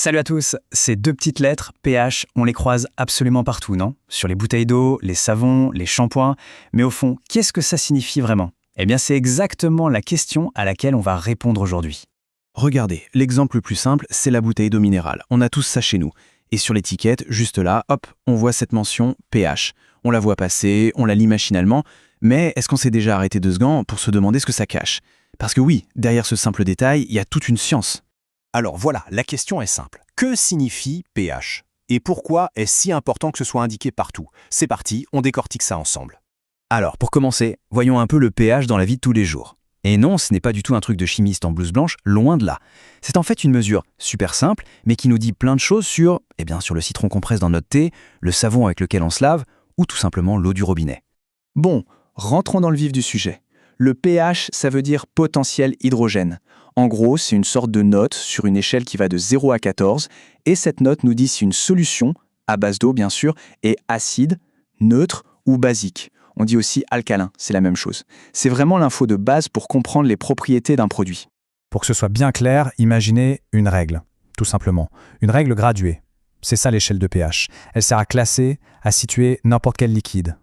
Salut à tous, ces deux petites lettres, pH, on les croise absolument partout, non? Sur les bouteilles d'eau, les savons, les shampoings. Mais au fond, qu'est-ce que ça signifie vraiment? Eh bien, c'est exactement la question à laquelle on va répondre aujourd'hui. Regardez, l'exemple le plus simple, c'est la bouteille d'eau minérale. On a tous ça chez nous. Et sur l'étiquette, juste là, hop, on voit cette mention pH. On la voit passer, on la lit machinalement, mais est-ce qu'on s'est déjà arrêté 2 secondes pour se demander ce que ça cache? Parce que oui, derrière ce simple détail, il y a toute une science. Alors voilà, la question est simple. Que signifie pH? Et pourquoi est-ce si important que ce soit indiqué partout? C'est parti, on décortique ça ensemble. Alors, pour commencer, voyons un peu le pH dans la vie de tous les jours. Et non, ce n'est pas du tout un truc de chimiste en blouse blanche, loin de là. C'est en fait une mesure super simple, mais qui nous dit plein de choses sur le citron qu'on presse dans notre thé, le savon avec lequel on se lave, ou tout simplement l'eau du robinet. Bon, rentrons dans le vif du sujet. Le pH, ça veut dire potentiel hydrogène. En gros, c'est une sorte de note sur une échelle qui va de 0 à 14, et cette note nous dit si une solution, à base d'eau bien sûr, est acide, neutre ou basique. On dit aussi alcalin, c'est la même chose. C'est vraiment l'info de base pour comprendre les propriétés d'un produit. Pour que ce soit bien clair, imaginez une règle, tout simplement. Une règle graduée. C'est ça l'échelle de pH. Elle sert à classer, à situer n'importe quel liquide.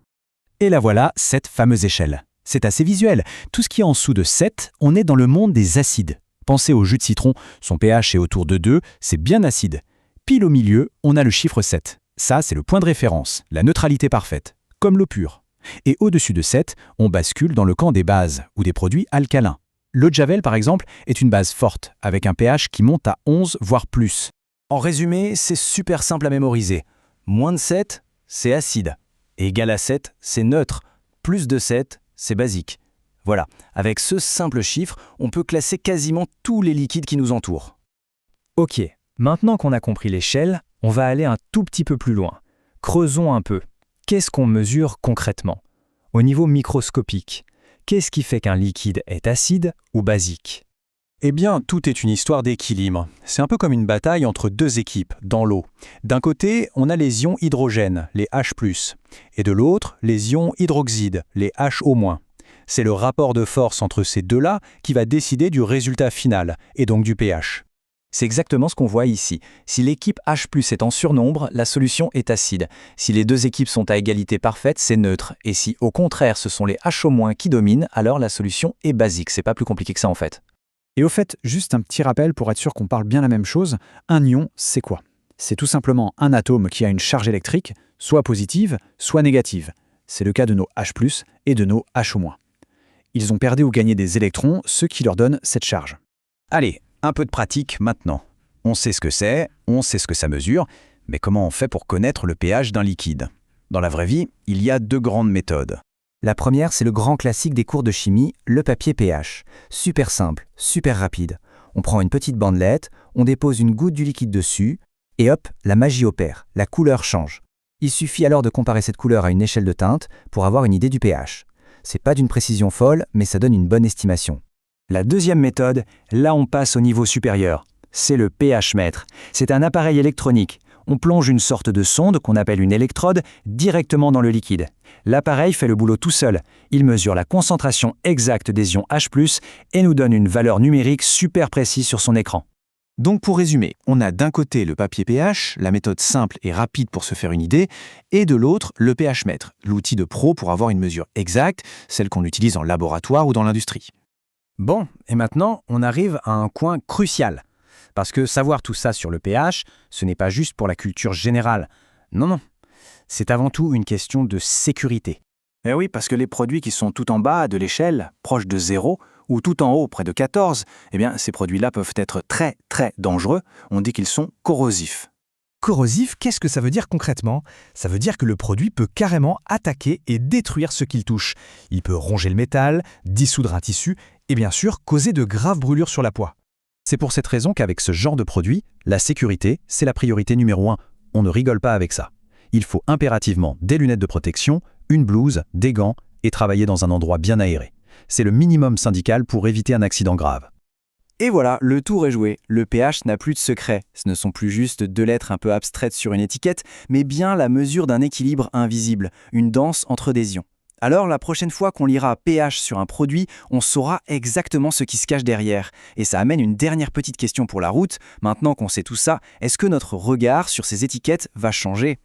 Et la voilà, cette fameuse échelle. C'est assez visuel. Tout ce qui est en dessous de 7, on est dans le monde des acides. Pensez au jus de citron, son pH est autour de 2, c'est bien acide. Pile au milieu, on a le chiffre 7. Ça, c'est le point de référence, la neutralité parfaite, comme l'eau pure. Et au-dessus de 7, on bascule dans le camp des bases, ou des produits alcalins. L'eau de Javel, par exemple, est une base forte, avec un pH qui monte à 11, voire plus. En résumé, c'est super simple à mémoriser. Moins de 7, c'est acide. Égal à 7, c'est neutre. Plus de 7, c'est basique. Voilà, avec ce simple chiffre, on peut classer quasiment tous les liquides qui nous entourent. Ok, maintenant qu'on a compris l'échelle, on va aller un tout petit peu plus loin. Creusons un peu. Qu'est-ce qu'on mesure concrètement? Au niveau microscopique, qu'est-ce qui fait qu'un liquide est acide ou basique? Eh bien, tout est une histoire d'équilibre. C'est un peu comme une bataille entre deux équipes, dans l'eau. D'un côté, on a les ions hydrogène, les H+, et de l'autre, les ions hydroxyde, les HO-. C'est le rapport de force entre ces deux-là qui va décider du résultat final, et donc du pH. C'est exactement ce qu'on voit ici. Si l'équipe H+ est en surnombre, la solution est acide. Si les deux équipes sont à égalité parfaite, c'est neutre. Et si au contraire ce sont les HO- qui dominent, alors la solution est basique. C'est pas plus compliqué que ça en fait. Et au fait, juste un petit rappel pour être sûr qu'on parle bien la même chose, un ion, c'est quoi? C'est tout simplement un atome qui a une charge électrique, soit positive, soit négative. C'est le cas de nos H+, et de nos HO-. Ils ont perdu ou gagné des électrons, ce qui leur donne cette charge. Allez, un peu de pratique maintenant. On sait ce que c'est, on sait ce que ça mesure, mais comment on fait pour connaître le pH d'un liquide? Dans la vraie vie, il y a 2 grandes méthodes. La première, c'est le grand classique des cours de chimie, le papier pH. Super simple, super rapide. On prend une petite bandelette, on dépose une goutte du liquide dessus, et hop, la magie opère, la couleur change. Il suffit alors de comparer cette couleur à une échelle de teinte pour avoir une idée du pH. C'est pas d'une précision folle, mais ça donne une bonne estimation. La deuxième méthode, là on passe au niveau supérieur. C'est le pH-mètre. C'est un appareil électronique. On plonge une sorte de sonde qu'on appelle une électrode directement dans le liquide. L'appareil fait le boulot tout seul. Il mesure la concentration exacte des ions H+, et nous donne une valeur numérique super précise sur son écran. Donc pour résumer, on a d'un côté le papier pH, la méthode simple et rapide pour se faire une idée, et de l'autre le pH-mètre, l'outil de pro pour avoir une mesure exacte, celle qu'on utilise en laboratoire ou dans l'industrie. Bon, et maintenant, on arrive à un coin crucial. Parce que savoir tout ça sur le pH, ce n'est pas juste pour la culture générale. Non. C'est avant tout une question de sécurité. Eh oui, parce que les produits qui sont tout en bas de l'échelle, proches de 0, ou tout en haut, près de 14, eh bien, ces produits-là peuvent être très, très dangereux. On dit qu'ils sont corrosifs. Corrosif, qu'est-ce que ça veut dire concrètement? Ça veut dire que le produit peut carrément attaquer et détruire ce qu'il touche. Il peut ronger le métal, dissoudre un tissu et bien sûr causer de graves brûlures sur la peau. C'est pour cette raison qu'avec ce genre de produit, la sécurité, c'est la priorité numéro 1. On ne rigole pas avec ça. Il faut impérativement des lunettes de protection, une blouse, des gants et travailler dans un endroit bien aéré. C'est le minimum syndical pour éviter un accident grave. Et voilà, le tour est joué. Le pH n'a plus de secret. Ce ne sont plus juste 2 lettres un peu abstraites sur une étiquette, mais bien la mesure d'un équilibre invisible, une danse entre des ions. Alors la prochaine fois qu'on lira pH sur un produit, on saura exactement ce qui se cache derrière. Et ça amène une dernière petite question pour la route. Maintenant qu'on sait tout ça, est-ce que notre regard sur ces étiquettes va changer ?